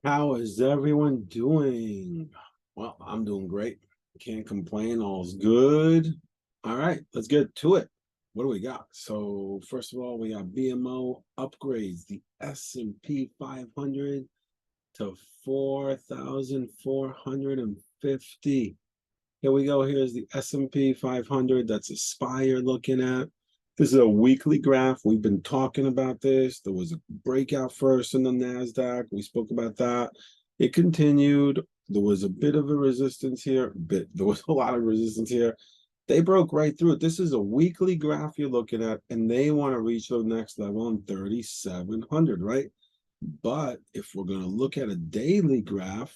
How is everyone doing? Well, I'm doing great. Can't complain. All's good. All right, let's get to it. What do we got? So, first of all, we got BMO upgrades the S&P 500 to 4,450. Here we go. Here's the S&P 500. That's a SPY you're looking at. This is a weekly graph. We've been talking about this. There was a breakout first in the NASDAQ. We spoke about that. It continued. There was a bit of a resistance here. There was a lot of resistance here. They broke right through it. This is a weekly graph you're looking at, and they want to reach the next level on 3,700, right? But if we're going to look at a daily graph,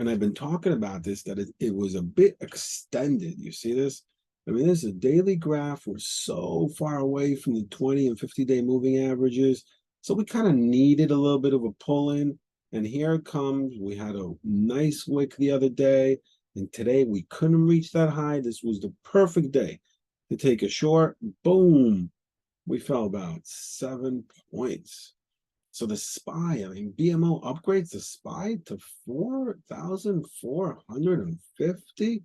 and I've been talking about this, that it was a bit extended. You see this? I mean, this is a daily graph. We're so far away from the 20 and 50-day moving averages. So we kind of needed a little bit of a pull in. And here it comes. We had a nice wick the other day. And today we couldn't reach that high. This was the perfect day to take a short. Boom. We fell about 7 points. So the SPY, I mean, BMO upgrades the SPY to 4,450.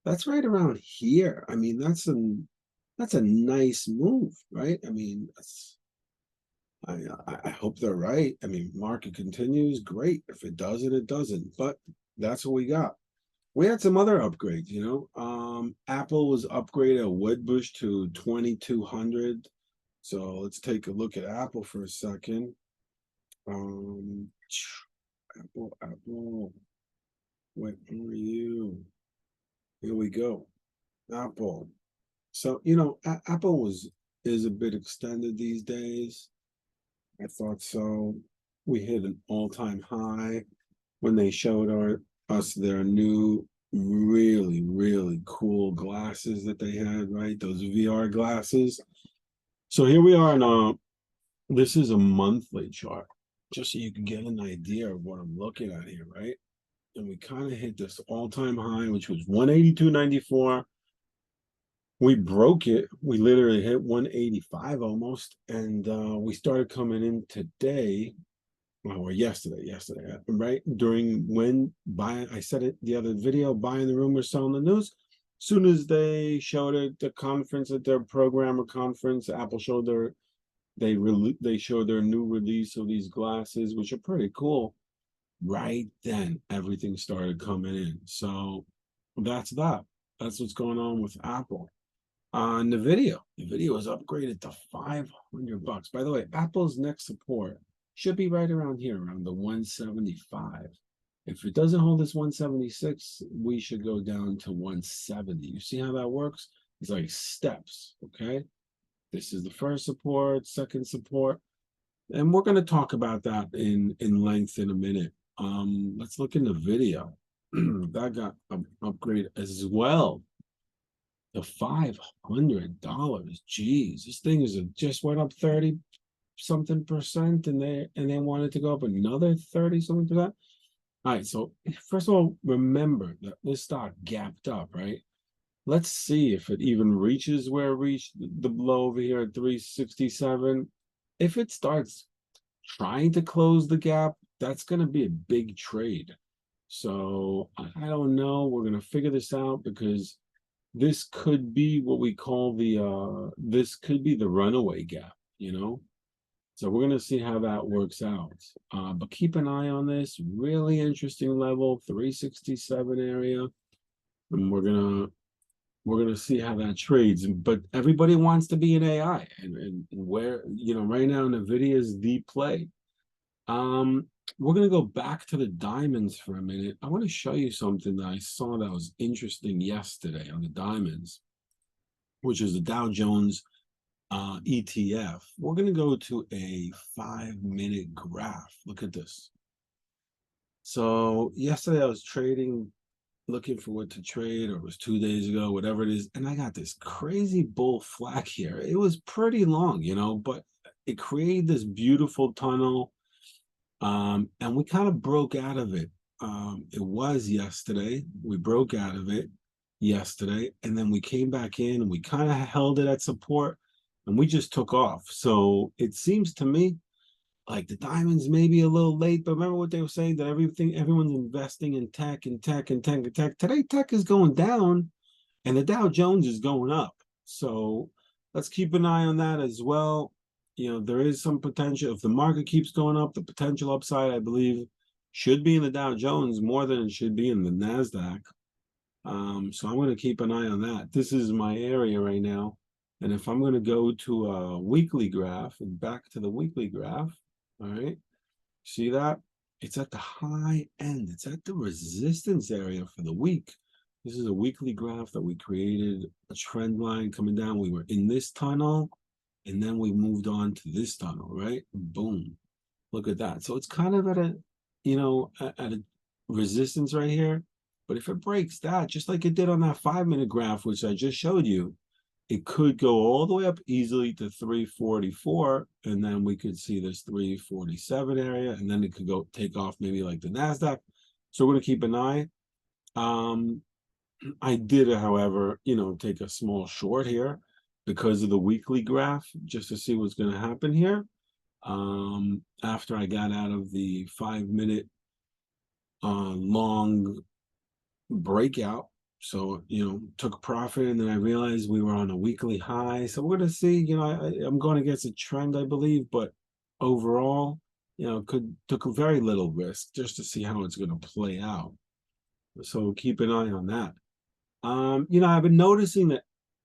That's right around here. I mean, that's a nice move, right? I mean, I hope they're right. I mean, market continues, great. If it doesn't, it doesn't. But that's what we got. We had some other upgrades, you know. Apple was upgraded a Wedbush to 2,200. So let's take a look at Apple for a second. Um, Apple. Where are you? Here we go. Apple. So, Apple is a bit extended these days. I thought so. We hit an all-time high when they showed us their new really, really cool glasses that they had, right? Those VR glasses. So here we are now. This is a monthly chart, just so you can get an idea of what I'm looking at here, right? And we kind of hit this all-time high, which was 182.94. We broke it. We literally hit 185 almost, and we started coming in today, or yesterday, right? During when buying, I said it the other video, buying the rumors, selling the news. Soon as they showed it, the conference at their programmer conference, Apple showed they showed their new release of these glasses, which are pretty cool. Right then, everything started coming in. So that's that. That's what's going on with Apple. On NVIDIA was upgraded to $500. By the way, Apple's next support should be right around here, around the 175. If it doesn't hold this 176, we should go down to 170. You see how that works? It's like steps, okay? This is the first support, second support, and we're going to talk about that in length in a minute. Let's look in the video. That got an upgrade as well to $500. Geez, this thing is just went up 30 something percent, and they wanted to go up another 30 something percent. All right, so first of all, remember that this stock gapped up, right? Let's see if it even reaches where it reached the low over here at 367. If it starts trying to close the gap, that's going to be a big trade. So I don't know. We're going to figure this out because this could be what we call this could be the runaway gap, you know? So we're going to see how that works out. But keep an eye on this. Really interesting level, 367 area. And we're gonna see how that trades. But everybody wants to be in AI, and where right now NVIDIA is the play. We're gonna go back to the diamonds for a minute. I want to show you something that I saw that was interesting yesterday on the diamonds, which is the Dow Jones ETF. We're gonna go to a 5-minute graph. Look at this. So yesterday I was trading, looking for what to trade, or it was 2 days ago, whatever it is, and I got this crazy bull flag here. It was pretty long, but it created this beautiful tunnel, and we kind of broke out of it. It was yesterday. We broke out of it yesterday, and then we came back in, and we kind of held it at support, and we just took off. So it seems to me like the diamonds maybe a little late, but remember what they were saying, that everyone's investing in tech and tech and tech and tech. Today, tech is going down and the Dow Jones is going up. So let's keep an eye on that as well. There is some potential. If the market keeps going up, the potential upside, I believe, should be in the Dow Jones more than it should be in the NASDAQ. So I'm going to keep an eye on that. This is my area right now. And if I'm going to go to a weekly graph and back to the weekly graph, all right, see that? It's at the high end. It's at the resistance area for the week. This is a weekly graph that we created, a trend line coming down. We were in this tunnel, and then we moved on to this tunnel, right? Boom. Look at that. So it's kind of at a resistance right here. But if it breaks that, just like it did on that 5-minute graph, which I just showed you, it could go all the way up easily to 344, and then we could see this 347 area, and then it could go take off maybe like the NASDAQ. So we're going to keep an eye. I did, however, take a small short here because of the weekly graph, just to see what's going to happen here. After I got out of the 5-minute long breakout, so took profit, and then I realized we were on a weekly high. So we're going to see. I'm going against a trend, I believe, but overall, took a very little risk just to see how it's going to play out. So keep an eye on that. I've been noticing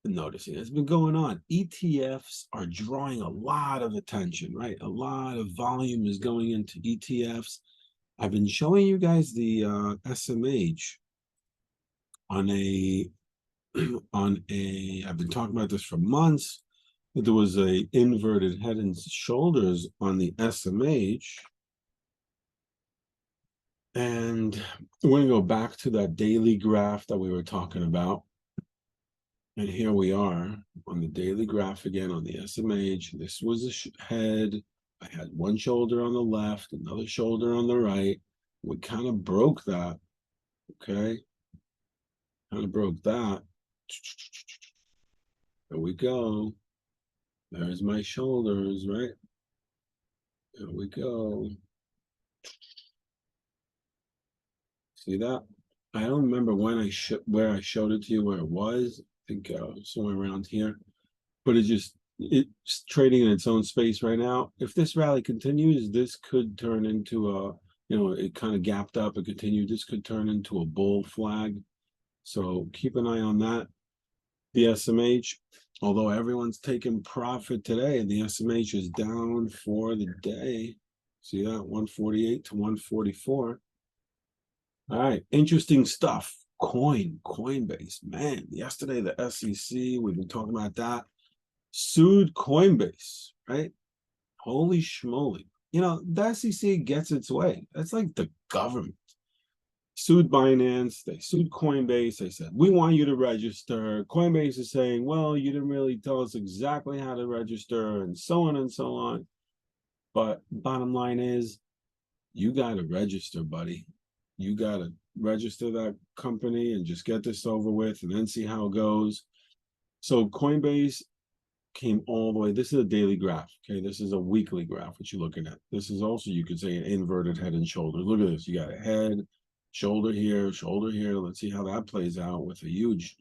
it's been going on. ETFs are drawing a lot of attention, right? A lot of volume is going into ETFs. I've been showing you guys the SMH on I've been talking about this for months. There was a inverted head and shoulders on the SMH. And we're going to go back to that daily graph that we were talking about. And here we are on the daily graph again on the SMH. This was a head. I had one shoulder on the left, another shoulder on the right. We kind of broke that. Okay. Kind of broke that. There we go. There's my shoulders, right? There we go. See that? I don't remember when where I showed it to you, where it was. I think somewhere around here. But it's trading in its own space right now. If this rally continues, this could turn into it kind of gapped up and continued. This could turn into a bull flag. So keep an eye on that. The SMH, although everyone's taking profit today, the SMH is down for the day. See that? 148 to 144. All right, interesting stuff. Coinbase, man. Yesterday, the SEC, we've been talking about that, sued Coinbase, right? Holy schmoly. The SEC gets its way. That's like the government. Sued Binance, they sued Coinbase. They said, we want you to register. Coinbase is saying, well, you didn't really tell us exactly how to register, and so on and so on. But bottom line is, you got to register, buddy. You got to register that company and just get this over with and then see how it goes. So Coinbase came all the way. This is a daily graph. Okay. This is a weekly graph, what you're looking at. This is also, you could say, an inverted head and shoulders. Look at this. You got a head, shoulder here, shoulder here. Let's see how that plays out with a huge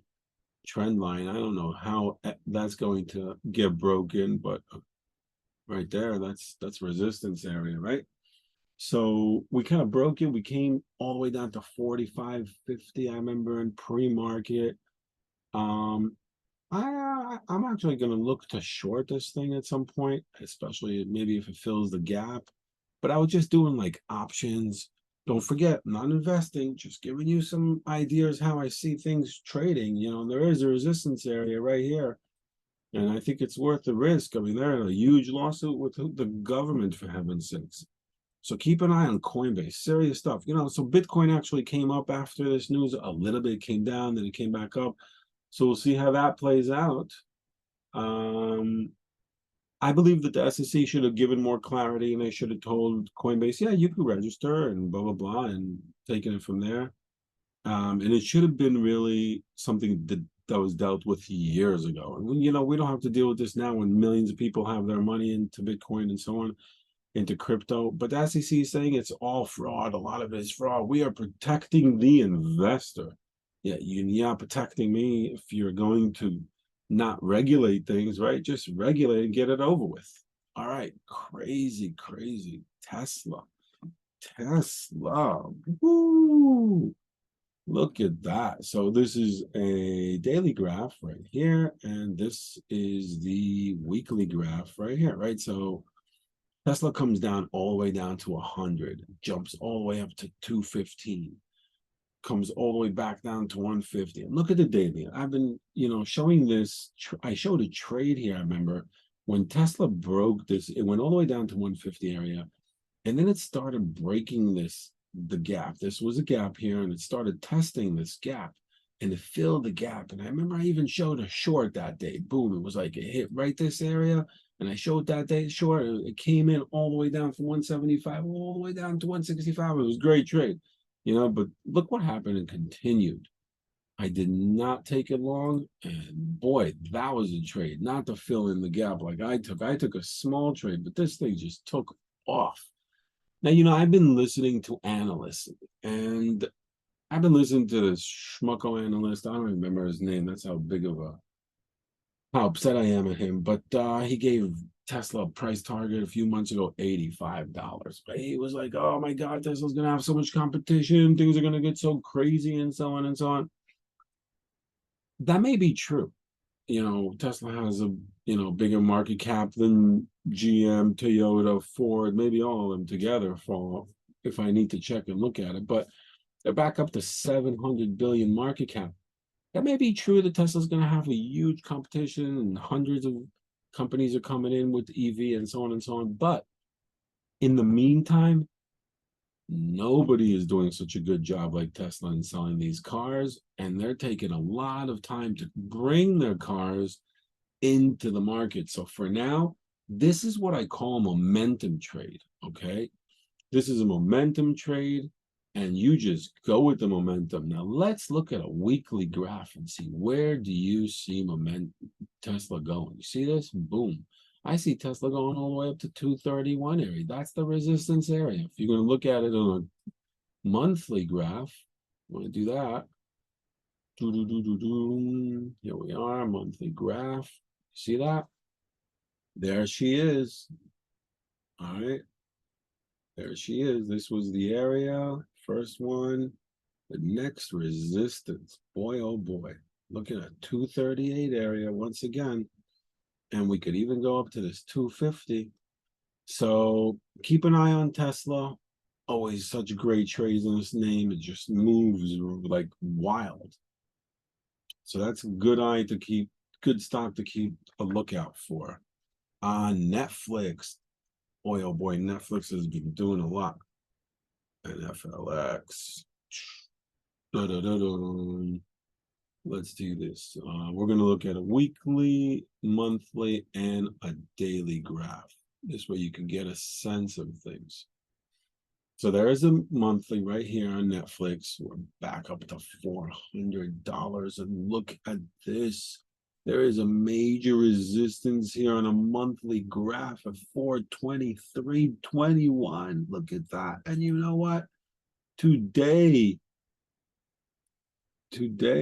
trend line. I don't know how that's going to get broken, but right there, that's resistance area, right? So we kind of broke it. We came all the way down to 45.50. I remember in pre-market. I'm actually going to look to short this thing at some point, especially maybe if it fills the gap. But I was just doing like options. Don't forget, I'm not investing, just giving you some ideas how I see things trading. There is a resistance area right here, and I think it's worth the risk. I mean, they're in a huge lawsuit with the government, for heaven's sakes. So keep an eye on Coinbase. Serious stuff. So Bitcoin actually came up after this news a little bit. It came down, then it came back up. So we'll see how that plays out. I believe that the SEC should have given more clarity, and they should have told Coinbase, yeah, you can register and blah, blah, blah, and taken it from there. And it should have been really something that was dealt with years ago. And we don't have to deal with this now when millions of people have their money into Bitcoin and so on. into crypto, but the SEC is saying it's all fraud. A lot of it is fraud. We are protecting the investor. Yeah, you're not protecting me if you're going to not regulate things, right? Just regulate and get it over with. All right, crazy, crazy. Tesla. Tesla. Woo! Look at that. So this is a daily graph right here, and this is the weekly graph right here, right? So Tesla comes down all the way down to 100, jumps all the way up to 215, comes all the way back down to 150. And look at the daily. I've been, showing this. I showed a trade here. I remember when Tesla broke this, it went all the way down to 150 area, and then it started breaking the gap. This was a gap here, and it started testing this gap, and it filled the gap. And I remember I even showed a short that day. Boom, it was like it hit right this area, and I showed that day short. It came in all the way down from 175 all the way down to 165. It was a great trade, but look what happened and continued. I did not take it long, and boy, that was a trade, not to fill in the gap like I took. I took a small trade, but this thing just took off. Now, I've been listening to analysts, and I've been listening to this schmucko analyst. I don't remember his name. That's how upset I am at him. But he gave Tesla a price target a few months ago, $85. But he was like, oh my God, Tesla's going to have so much competition. Things are going to get so crazy and so on and so on. That may be true. Tesla has a, bigger market cap than GM, Toyota, Ford, maybe all of them together for if I need to check and look at it. But they're back up to 700 billion market cap. That may be true that Tesla's going to have a huge competition and hundreds of companies are coming in with EV and so on and so on. But in the meantime, nobody is doing such a good job like Tesla in selling these cars, and they're taking a lot of time to bring their cars into the market. So for now, this is what I call a momentum trade, okay? This is a momentum trade, and you just go with the momentum. Now let's look at a weekly graph and see, where do you see Tesla going? You see this? Boom. I see Tesla going all the way up to 231 area. That's the resistance area. If you're going to look at it on a monthly graph, you want to do that. Here we are, monthly graph. See that? There she is. All right. There she is. This was the area. First one. The next resistance. Boy, oh boy. Looking at 238 area once again. And we could even go up to this 250. So keep an eye on Tesla. Always such great trades in this name. It just moves like wild. So that's a good eye to keep, good stock to keep a lookout for. On Netflix. Boy, oh boy, Netflix has been doing a lot. And FLX. Let's do this. We're going to look at a weekly, monthly, and a daily graph. This way you can get a sense of things. So there is a monthly right here on Netflix. We're back up to $400. And look at this. There is a major resistance here on a monthly graph of 423.21. Look at that. And you know what? Today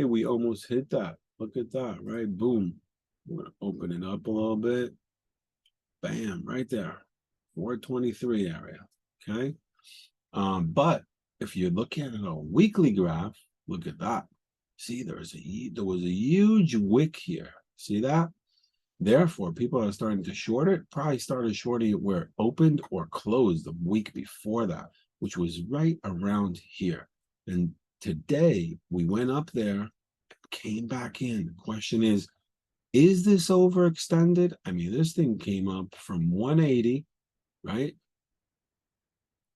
we almost hit that. Look at that, right? Boom. We're going to open it up a little bit. Bam, right there. 423 area. Okay. But if you look at it on a weekly graph, look at that. See, there was a huge wick here. See that? Therefore, people are starting to short it. Probably started shorting it where it opened or closed the week before that, which was right around here. And today we went up there, came back in. The question is this overextended? I mean, this thing came up from 180, right?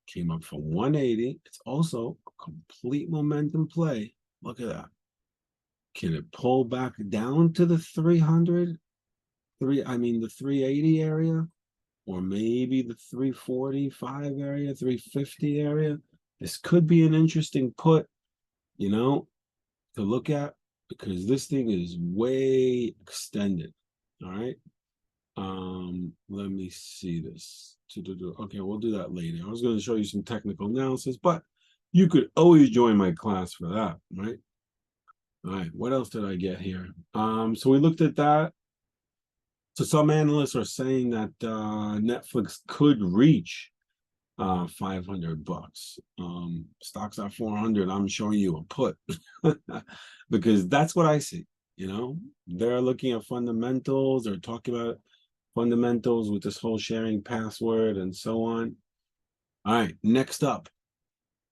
Came up from 180. It's also a complete momentum play. Look at that. Can it pull back down to the 300? The 380 area? Or maybe the 345 area, 350 area? This could be an interesting put, to look at, because this thing is way extended. All right. Let me see this. Okay, we'll do that later. I was going to show you some technical analysis, but you could always join my class for that, right? All right, what else did I get here? So we looked at that. So some analysts are saying that Netflix could reach 500 bucks. Stocks at 400, I'm showing you a put because that's what I see. You know, they're looking at fundamentals, they're talking about fundamentals with this whole sharing password and so on. All right, next up,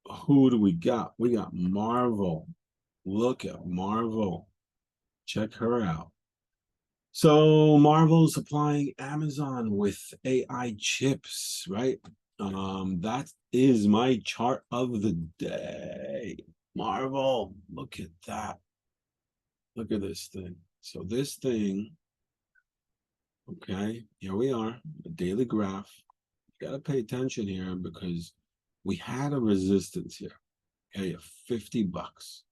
who do we got? We got Marvel. Look at Marvel. Check her out. So Marvel's supplying Amazon with AI chips, right? That is my chart of the day. Marvel, look at that. Look at this thing. So this thing, okay, here we are, the daily graph. You gotta pay attention here because we had a resistance here, okay, of 50 bucks.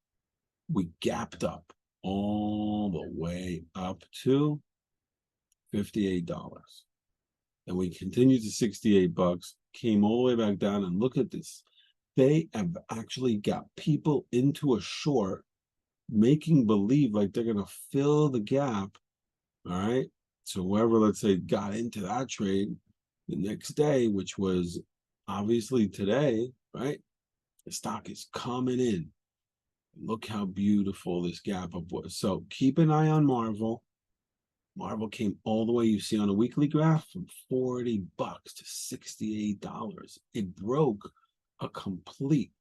We gapped up all the way up to $58. And we continued to 68 bucks, came all the way back down, and look at this. They have actually got people into a short, making believe like they're gonna fill the gap. All right. So whoever, let's say, got into that trade the next day, which was obviously today, right? The stock is coming in. Look how beautiful this gap up was. So keep an eye on Marvel. Marvel came all the way, you see on a weekly graph, from 40 bucks to $68. It broke a complete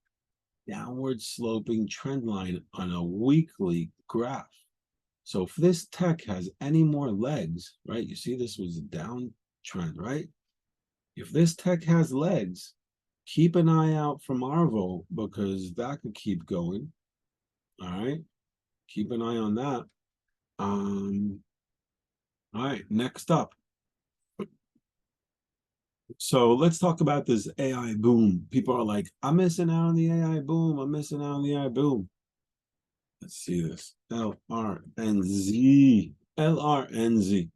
downward sloping trend line on a weekly graph. So if this tech has any more legs, right? You see this was a downtrend, right? If this tech has legs, keep an eye out for Marvel because that could keep going. All right. Keep an eye on that. All right, next up. So let's talk about this AI boom. People are like, I'm missing out on the AI boom. I'm missing out on the AI boom. Let's see this. LRNZ. LRNZ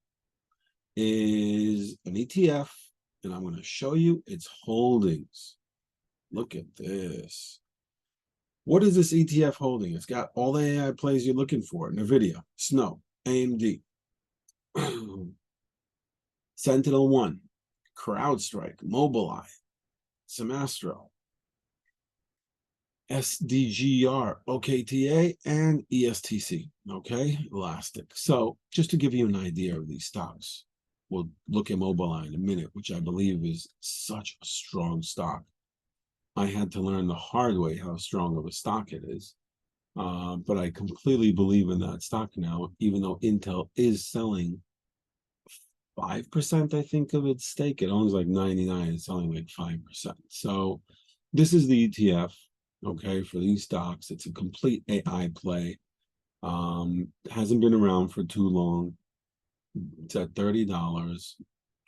is an ETF, and I'm going to show you its holdings. Look at this. What is this ETF holding? It's got all the AI plays you're looking for. NVIDIA, Snow, AMD, Sentinel-1, CrowdStrike, Mobileye, Semastro, SDGR, OKTA, and ESTC, okay? Elastic. So just to give you an idea of these stocks, we'll look at Mobileye in a minute, which I believe is such a strong stock. I had to learn the hard way how strong of a stock it is. But I completely believe in that stock now, even though Intel is selling 5%, I think, of its stake. It owns like 99, it's selling like 5%. So this is the ETF, okay, for these stocks. It's a complete AI play. Hasn't been around for too long. It's at $30.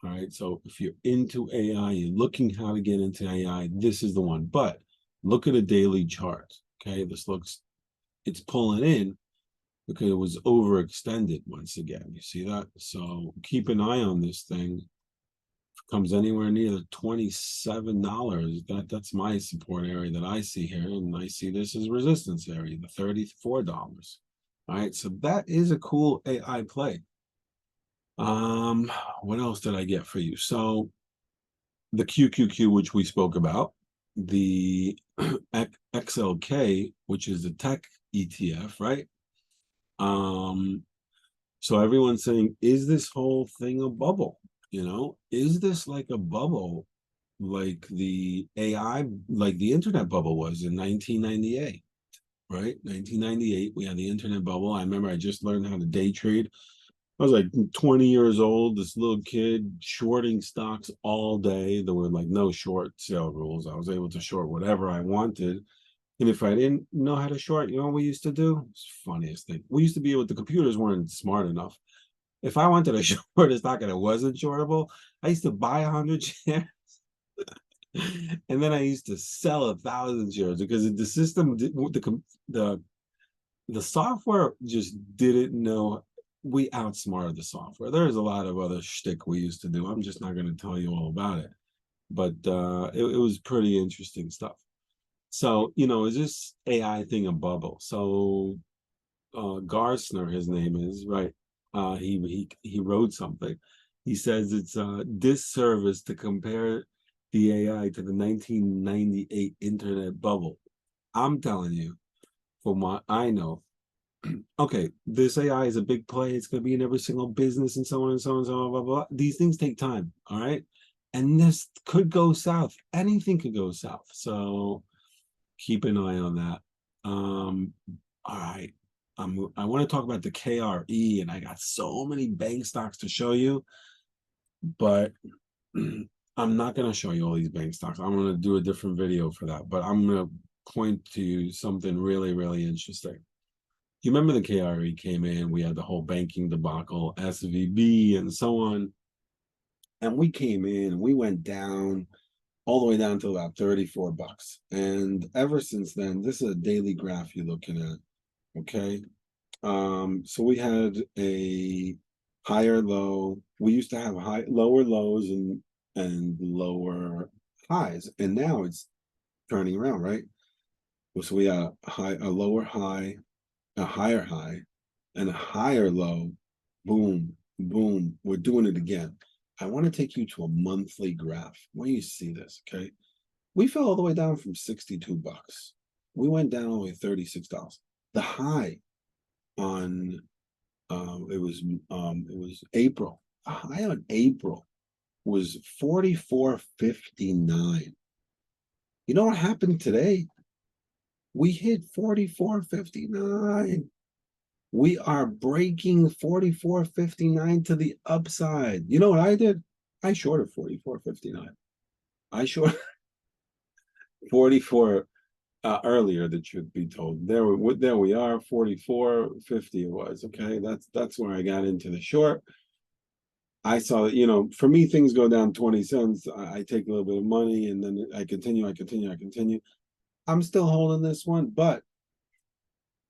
All right. So if you're into AI, you're looking how to get into AI, this is the one. But look at a daily chart. Okay. It's pulling in because it was overextended once again. You see that? So keep an eye on this thing. If it comes anywhere near the $27, that's my support area that I see here. And I see this as resistance area, the $34. All right. So that is a cool AI play. What else did I get for you? So the QQQ, which we spoke about, the XLK, which is the tech ETF, right? So everyone's saying, is this whole thing a bubble? You know, is this like a bubble, like the AI, like the internet bubble was in 1998, right? 1998, we had the internet bubble. I remember I just learned how to day trade. I was like 20 years old, this little kid shorting stocks all day. There were like no short sale rules. I was able to short whatever I wanted. And if I didn't know how to short, you know what we used to do? It's the funniest thing. We used to be able, the computers weren't smart enough. If I wanted to short a stock and it wasn't shortable, I used to buy 100 shares. And then I used to sell 1,000 shares because the system, the software just didn't know we outsmarted the software. There's a lot of other shtick we used to do. I'm just not going to tell you all about it, but it was pretty interesting stuff. So, is this AI thing a bubble? So Garsner, his name is, right? He wrote something. He says it's a disservice to compare the AI to the 1998 internet bubble. I'm telling you, from what I know, okay, this AI is a big play. It's going to be in every single business and so on and so on and so on, blah, blah, blah. These things take time, all right? And this could go south. Anything could go south. So keep an eye on that. All right. I want to talk about the KRE, and I got so many bank stocks to show you, but I'm not going to show you all these bank stocks. I'm going to do a different video for that, but I'm going to point to you something really, really interesting. You remember the KRE came in, we had the whole banking debacle, SVB and so on. And we came in and we went down all the way down to about 34 bucks. And ever since then, this is a daily graph you're looking at. Okay. So we had a higher low. We used to have lower lows and lower highs, and now it's turning around, right? So we have a lower high, a higher high, and a higher low. Boom, boom. We're doing it again. I want to take you to a monthly graph. When you see this, okay? We fell all the way down from 62 bucks. We went down only $36. The high on it was April. The high on April was 44.59. You know what happened today? We hit 44.59. We are breaking 44.59 to the upside. You know what I did? I shorted 44.59. I shorted 44 earlier, the truth be told. There we are, 44.50 it was. Okay, that's where I got into the short. I saw that, for me, things go down 20 cents. I take a little bit of money and then I continue. I'm still holding this one, but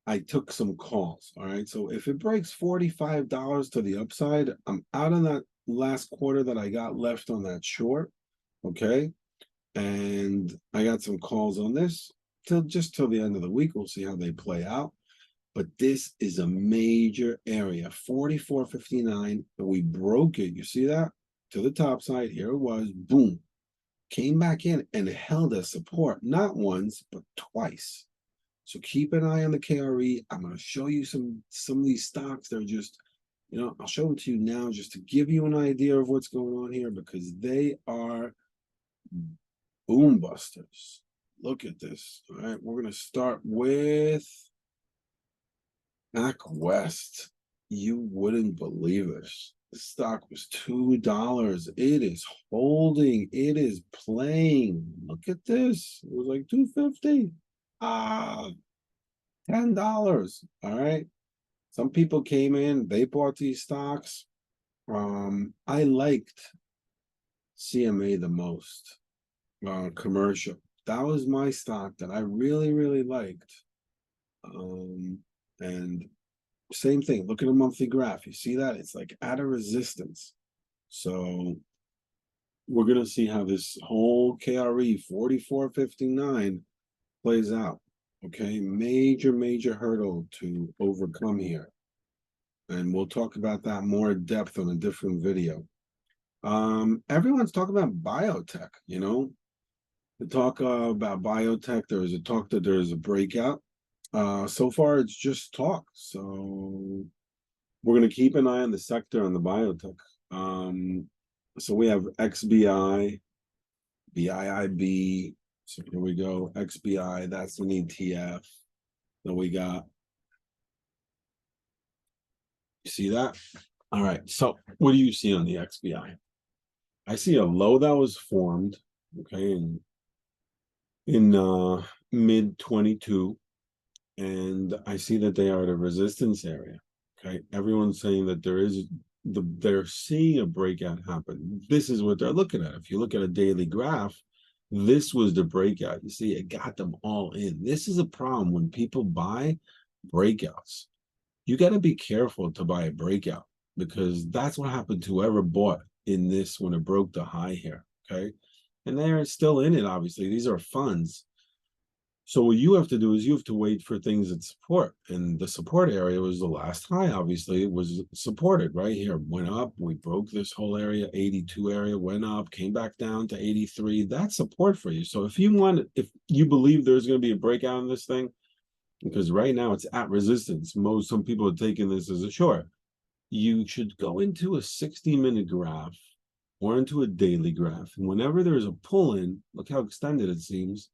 I took some calls. All right. So if it breaks $45 to the upside, I'm out of that last quarter that I got left on that short. Okay. And I got some calls on this till the end of the week. We'll see how they play out. But this is a major area, 44.59, and we broke it. You see that? To the top side. Here it was. Boom. Came back in and held as support, not once, but twice. So keep an eye on the KRE. I'm going to show you some of these stocks. They're just, I'll show them to you now just to give you an idea of what's going on here, because they are boom busters. Look at this. All right, we're going to start with PacWest. You wouldn't believe this. The stock was $2. It is holding. It is playing. Look at this. It was like $2.50. $10. All right. Some people came in, they bought these stocks. I liked CMA the most, commercial. That was my stock that I really, really liked. And same thing, look at a monthly graph. You see that? It's like at a resistance. So we're going to see how this whole KRE 44.59 plays out. Okay, major hurdle to overcome here. And we'll talk about that more in depth on a different video. Everyone's talking about biotech, The talk about biotech, there is a talk that there is a breakout. So far, it's just talk. So we're going to keep an eye on the sector on the biotech. So we have XBI, BIIB. So here we go. XBI, that's an ETF that we got. You see that? All right. So what do you see on the XBI? I see a low that was formed, okay, in mid 22, and I see that they are at a resistance area. Okay, everyone's saying that they're seeing a breakout happen. This is what they're looking at. If you look at a daily graph, this was the breakout. You see, it got them all in. This is a problem when people buy breakouts. you got to be careful to buy a breakout, because that's what happened to whoever bought in this when it broke the high here. Okay. And they're still in it, obviously. These are funds. So what you have to do is you have to wait for things that support. And the support area was the last high, obviously. It was supported right here. Went up. We broke this whole area, 82 area, went up, came back down to 83. That's support for you. So if you believe there's going to be a breakout in this thing, because right now it's at resistance. Some people are taking this as a short. You should go into a 60-minute graph or into a daily graph. And whenever there's a pull in, look how extended it seems,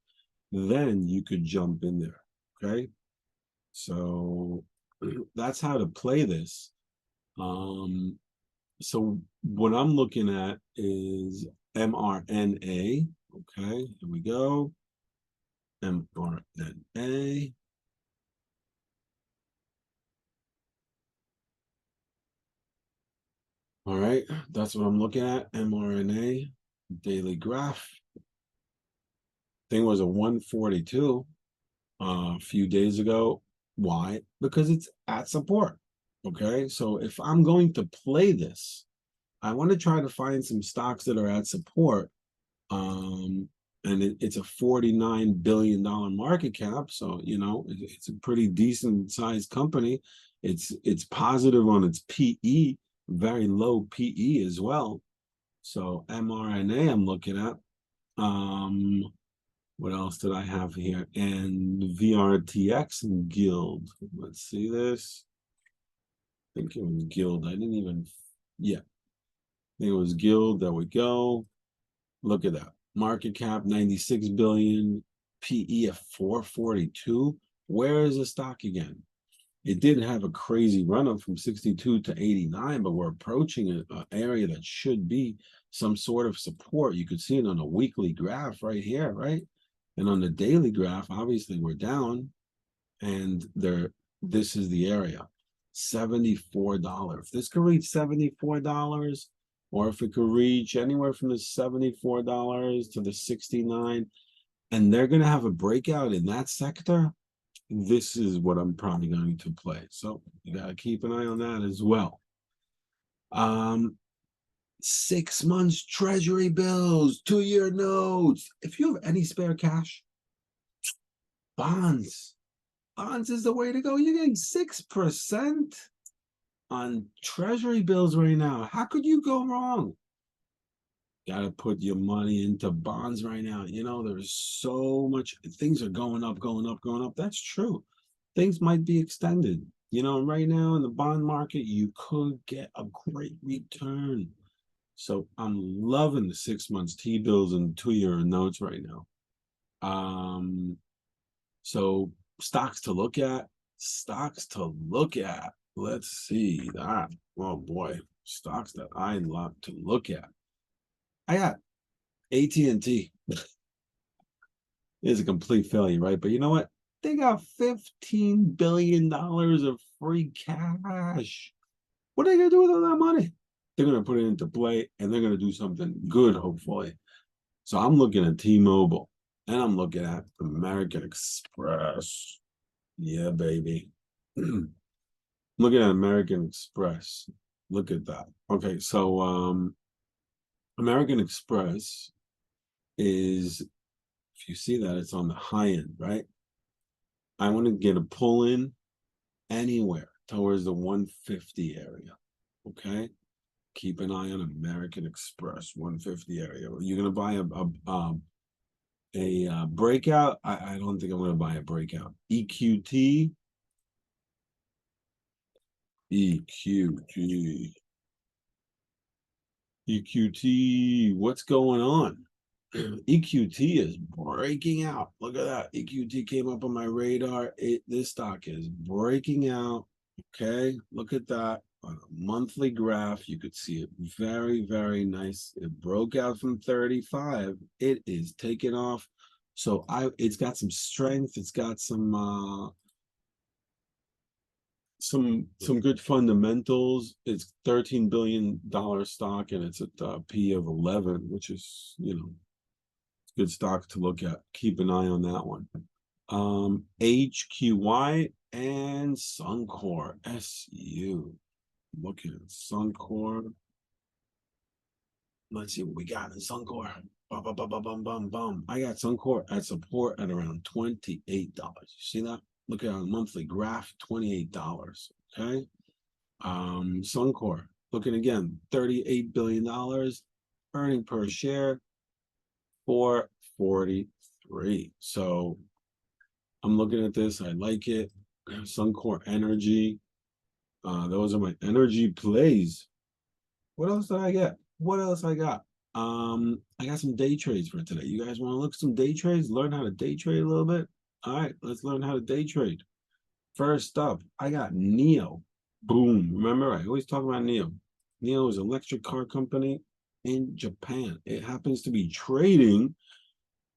then you could jump in there. Okay. So that's how to play this. So what I'm looking at is MRNA. Okay, here we go. MRNA. All right, that's what I'm looking at. MRNA daily graph. Thing was a 142 a few days ago. Why? Because it's at support. Okay, so if I'm going to play this, I want to try to find some stocks that are at support. And it's a $49 billion market cap, so it's a pretty decent sized company. It's positive on its PE, very low PE as well. So mRNA I'm looking at. What else did I have here? And VRTX and Guild. Let's see this. I think it was Guild. I didn't even, yeah. I think it was Guild. There we go. Look at that. Market cap 96 billion, PE of 442. Where is the stock again? It did have a crazy run up from 62 to 89, but we're approaching an area that should be some sort of support. You could see it on a weekly graph right here, right? And on the daily graph, obviously we're down, and this is the area, $74. If this could reach $74, or if it could reach anywhere from the $74 to the 69, and they're going to have a breakout in that sector, this is what I'm probably going to play. So you got to keep an eye on that as well. 6 months treasury bills, 2-year notes. If you have any spare cash, bonds is the way to go. You're getting 6% on treasury bills right now. How could you go wrong? Got to put your money into bonds right now. There's so much, things are going up, going up, going up. That's true. Things might be extended. Right now in the bond market, you could get a great return. So I'm loving the 6 months T-bills and 2-year notes right now. So stocks to look at. Let's see that. Oh boy, stocks that I love to look at. I got AT&T. It's a complete failure, right? But you know what? They got $15 billion of free cash. What are they going to do with all that money? They're going to put it into play, and they're going to do something good, hopefully. So I'm looking at T-Mobile, and I'm looking at American Express. Yeah, baby. Looking at American Express. Look at that. Okay, so American Express is, if you see that, it's on the high end, right? I want to get a pull in anywhere towards the 150 area. Okay, keep an eye on American Express 150 area. You're gonna buy a breakout. I don't think I'm gonna buy a breakout. EQT. What's going on? EQT is breaking out. Look at that. EQT came up on my radar. This stock is breaking out. Okay, look at that. On a monthly graph, you could see it very, very nice. It broke out from 35. It is taking off. So it's got some strength. It's got some good fundamentals. It's $13 billion stock, and it's at P of 11, which is good stock to look at. Keep an eye on that one. HQY, and Suncor, SU. Looking at Suncor. Let's see what we got in Suncor. Bum, bum, bum, bum, bum, bum, bum. I got Suncor at support at around $28. You see that? Look at our monthly graph, $28. Okay. Suncor, looking again, $38 billion, earning per share, 443. So I'm looking at this. I like it. Suncor Energy. Those are my energy plays. What else did I get? What else I got? I got some day trades for today. You guys want to look at some day trades? Learn how to day trade a little bit? All right, let's learn how to day trade. First up, I got NIO. Boom. Remember, I always talk about NIO. NIO is an electric car company in Japan. It happens to be trading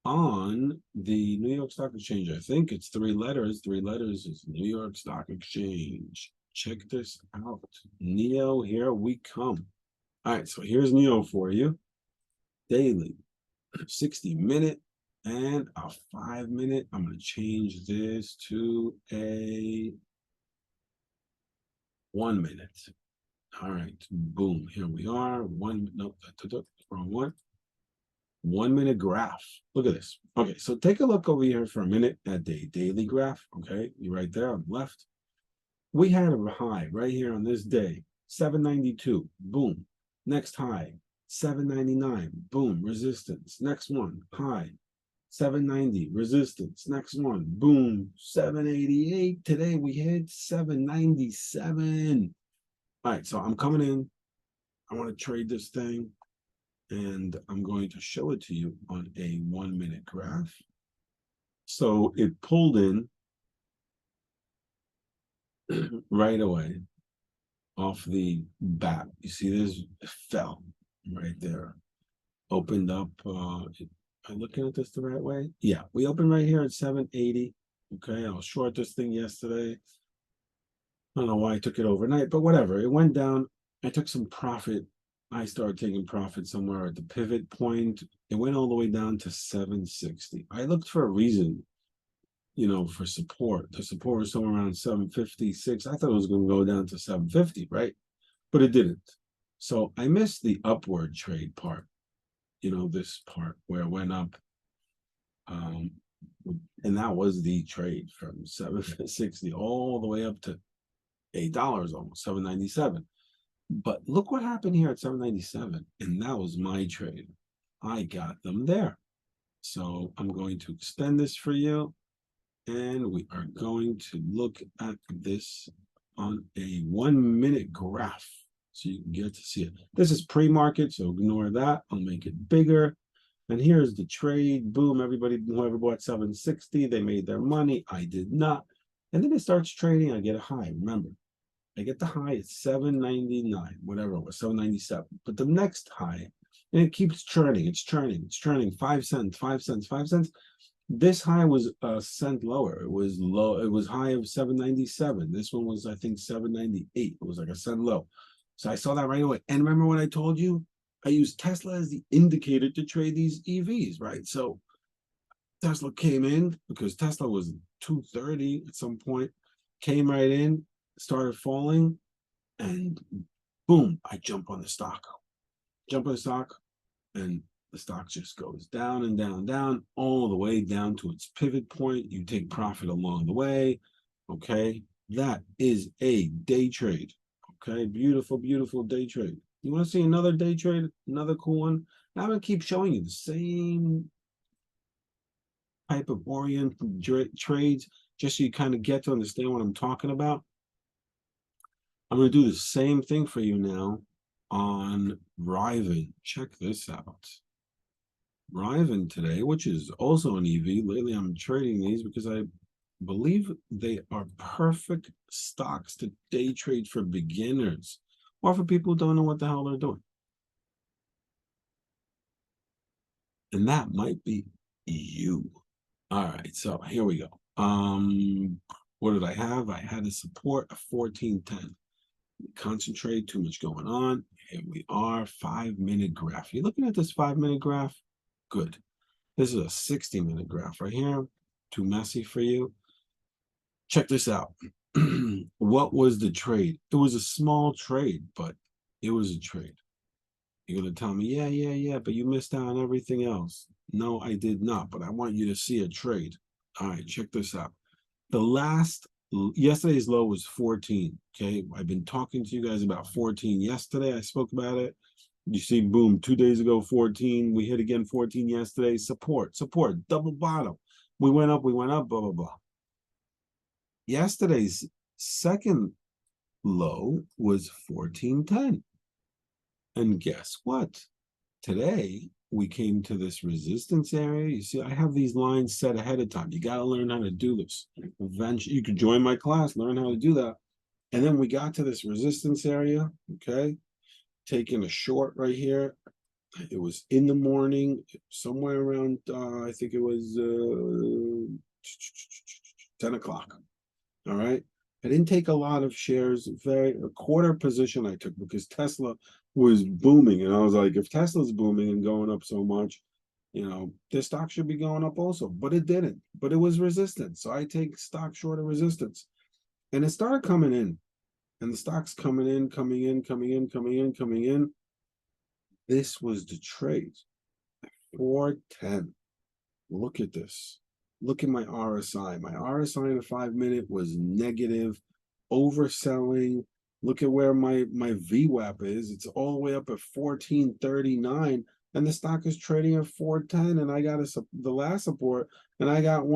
on the New York Stock Exchange. I think it's 3 letters. 3 letters is New York Stock Exchange. Check this out. NIO, here we come. All right, so here's NIO for you. Daily, 60-minute, and a 5-minute. I'm going to change this to a 1 minute. All right, boom, here we are. Wrong one. 1 minute graph. Look at this. Okay, so take a look over here for a minute at the daily graph. Okay, you're right there on the left. We had a high right here on this day, 792. Boom. Next high, 799. Boom, resistance. Next one, high, 790, resistance. Next one, boom, 788. Today we hit 797. All right, so I'm coming in. I want to trade this thing, and I'm going to show it to you on a 1 minute graph. So it pulled in right away off the bat. You see this? It fell right there. Opened up. Am I looking at this the right way? Yeah, we opened right here at 780. Okay, I was short this thing yesterday. I don't know why I took it overnight, but whatever. It went down. I took some profit. I started taking profit somewhere at the pivot point. It went all the way down to 760. I looked for a reason, for support. The support was somewhere around 756. I thought it was going to go down to 750, right? But it didn't. So I missed the upward trade part, this part where it went up. And that was the trade from 760 all the way up to $8 almost, 797. But look what happened here at 797. And that was my trade. I got them there. So I'm going to extend this for you. And we are going to look at this on a 1 minute graph so you can get to see it. This is pre-market, so ignore that. I'll make it bigger. And here's the trade. Boom, everybody, whoever bought 760, they made their money. I did not. And then it starts trading. I get a high. Remember, I get the high at 799, whatever it was, 797. But the next high, and it keeps churning. It's churning. 5 cents, 5 cents, 5 cents. This high was a cent lower. It was low. It was high of 797. This one was, I think, 798. It was like a cent low. So I saw that right away. And remember what I told you? I used Tesla as the indicator to trade these EVs, right? So Tesla came in because Tesla was 230 at some point, came right in, started falling, and boom, I jump on the stock. And the stock just goes down and down, down, all the way down to its pivot point. You take profit along the way. Okay, that is a day trade. Okay, beautiful, beautiful day trade. You want to see another day trade, another cool one? Now I'm going to keep showing you the same type of oriented trades, just so you kind of get to understand what I'm talking about. I'm going to do the same thing for you now on Riven. Check this out. Riven today, which is also an EV. Lately, I'm trading these because I believe they are perfect stocks to day trade for beginners or for people who don't know what the hell they're doing. And that might be you. All right, so here we go. What did I have? I had a support of 1410. Concentrate, too much going on. Here we are, 5 minute graph. You're looking at this 5 minute graph? Good. This is a 60 minute graph right here. Too messy for you. check this out. What was the trade? It was a small trade, but it was a trade. You're gonna tell me, yeah, yeah, yeah, but you missed out on everything else. No, I did not, but I want you to see a trade. All right, check this out. The last yesterday's low was 14. Okay. I've been talking to you guys about 14 yesterday. I spoke about it. You see, boom, 2 days ago, 14. We hit again 14 yesterday. Support, double bottom. We went up, blah, blah, blah. Yesterday's second low was 14.10. And guess what? Today we came to this resistance area. You see, I have these lines set ahead of time. You got to learn how to do this. Eventually, you could join my class, learn how to do that. And then we got to this resistance area, okay? Taking a short right here. It was in the morning, somewhere around, I think it was 10 o'clock. All right. I didn't take a lot of shares, a quarter position I took because Tesla was booming. And I was like, if Tesla's booming and going up so much, this stock should be going up also. But it didn't. But it was resistance. So I take stock short of resistance. And it started coming in. And the stock's coming in, coming in, coming in, coming in, coming in. This was the trade. 410. Look at this. Look at my RSI. My RSI in a 5 minute was negative, overselling. Look at where my VWAP is. It's all the way up at 1439, and the stock is trading at 410. And I got the last support, and I got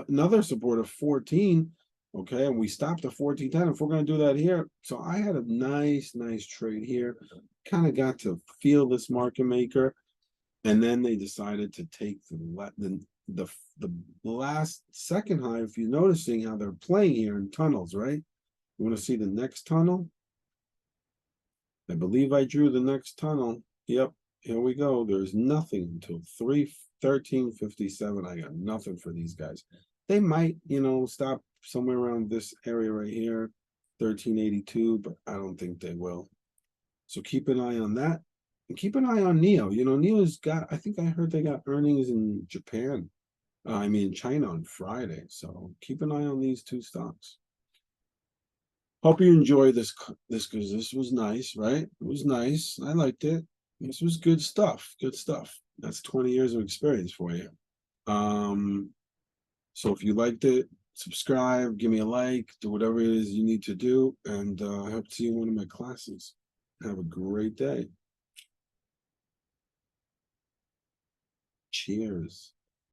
another support of 14. Okay, and we stopped at 1410. If we're going to do that here, so I had a nice trade here. Kind of got to feel this market maker. And then they decided to take the last second high. If you're noticing how they're playing here in tunnels, right? You want to see the next tunnel? I believe I drew the next tunnel. Yep, here we go. There's nothing until 3:13:57. I got nothing for these guys. They might, stop somewhere around this area right here, 1382, but I don't think they will. So keep an eye on that. And keep an eye on NIO. NIO's got, I think I heard they got earnings in Japan. I mean, China on Friday. So keep an eye on these two stocks. Hope you enjoy this because this was nice, right? It was nice. I liked it. This was good stuff. Good stuff. That's 20 years of experience for you. So if you liked it, subscribe, give me a like, do whatever it is you need to do, and I hope to see you in one of my classes. Have a great day. Cheers.